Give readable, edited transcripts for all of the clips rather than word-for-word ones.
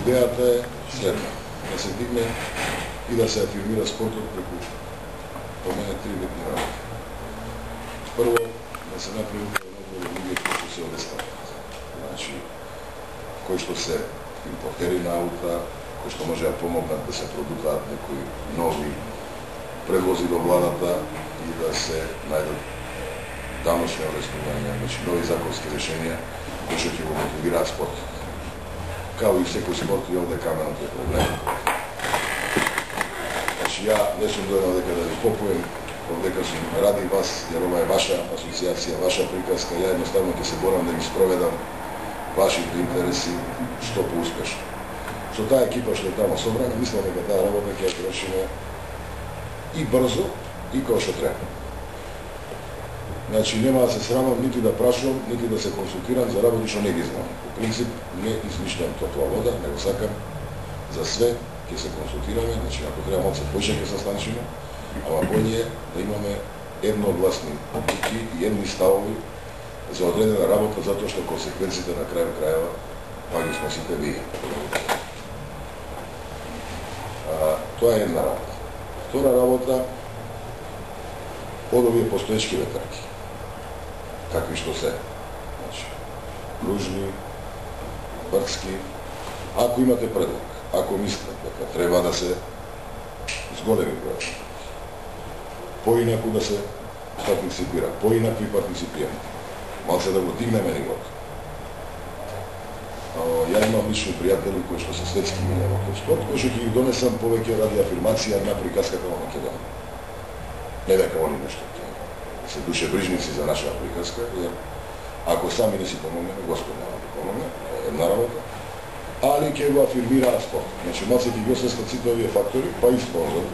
идејата е следна, да се дигне и да се афирмира спортот преку помене 3 битни работи. Прво, да се направи одбор луѓе кои што се одестават. Значи, кои што се импортери на аута, кои што може да помогнат да се продукаат некои нови предлози до владата и да се најдат даночни олеснувања, значи нови законски решенија кои што ќе го мотивираат спортот. Као и секој спорт и овде каменот е проблем. Значи, ја не сум дојден дека да ви попуем, дека сум ради вас, jer ова е ваша асоцијација, ваша приказка, ја едноставно ќе се борам да ги спроведам вашите интереси што поуспешно. Со таа екипа што е тамо собрана, мислам дека таа работа ќе ја завршиме и брзо, и како што треба. Значи, нема да се срамам нити да прашувам, нити да се консултирам за работи што не ги знам. По принцип, не измишлям топла вода, него сакам за све ќе се консултираме, значи ако треба малце поише ќе се станчиме, ама болje е да имаме едногласни одлуки и едни ставови за одредена работа, затоа што консеквенците на крај крајава па ги сносите вие. Тоа е една работа. Втора работа, од овие постоечки ветраки, какви што се, значи, лужни, брски, ако имате предлог, ако мислите дека треба да се зголеми број, поинаку да се партиципира, поинакви партиципиранти, малце да го дигнеме нивото. Ја имам лични пријатели кои што се светски миле во тој спорт, кои што ќе ги донесам повеќе ради афирмација на приказката во Македонија. Не дека они нешто се душебрижници за нашата приказка, jer ако сами не си помогнеме, Господ няма да помогне, една работа, али ќе го афирмираат спорт. Значи, малце ќе ги освестат сите овие фактори, па и спонзори,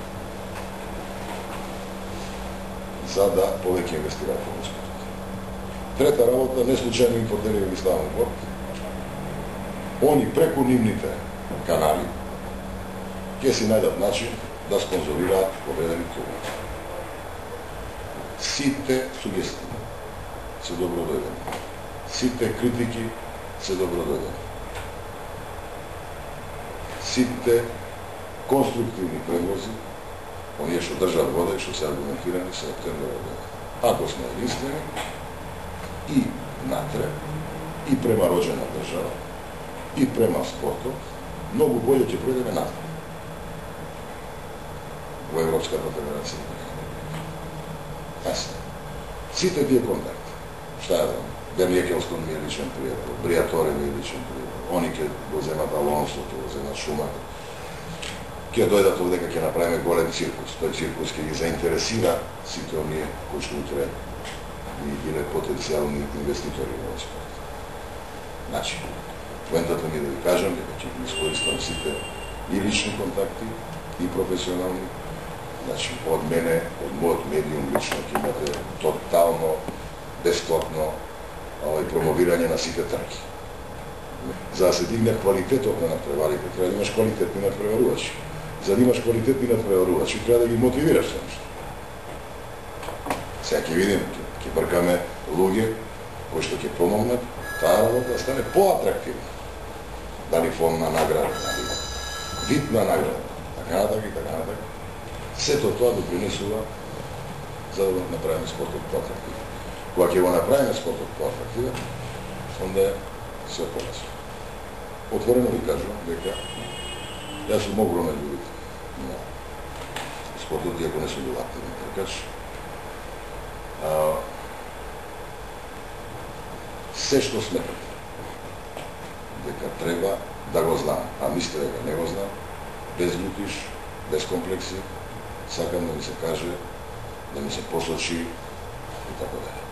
за да повеќе инвестираат во спортот. Трета работа, не случајно импортери ги ставам борт, они преку нивните канали ќе си најдат начин да спонзорираат одредени клубови. Сите сугестии се добродојдени. Сите критики се добродојдени. Сите конструктивни предлози, оние што држат вода и што се аргументирани, се добродојдени. Ако сме единствени и натре, и према роđена држава, и према спортот, многу болje ќе пројдеме натре во Европската федерација. Сите тие контакти, шта е да, Демјекелстон ми е личен пријател, Бриаторе ми е личен пријател, они ќе го земат Алонсо, ќе го земат Шумахер, ќе дојдат овде дека ќе направиме голем циркус. Тој циркус ќе ги заинтересира сите оние кои што утре би биле потенцијални инвеститори во спорт. Значи, поентата ми е да ви кажам дека ќе ги искористам сите и лични контакти, и професионални. Значи, од мене, од мојот медиум лично ќе имате тотално, бесплатно промовирање на сите трки. За да се дигне квалитетот на надпреварите, треба да имаш квалитетни надпреварувачи. За да имаш квалитетни надпреварувачи, треба да ги мотивираш за нешто. Сега ќе видим, ќе бркаме луѓе кои што ќе помогнат таа работа да стане поатрактивна. Дали фон на награда, дали вид на награда, така натака и така натака. Сето тоа допринесува за да направиме спортот поатрактивен. Кога ќе го направиме спортот поатрактивен, онда е се полесно. Отворено ви кажувам дека јас сум огромен љубител на спортот, иако не сум бил активен тркач. Се што сметате дека треба да го знам, а мислите дека не го знам, без лутиш, без комплекси, сакам да ми се каже, да ми се посочи и така дале.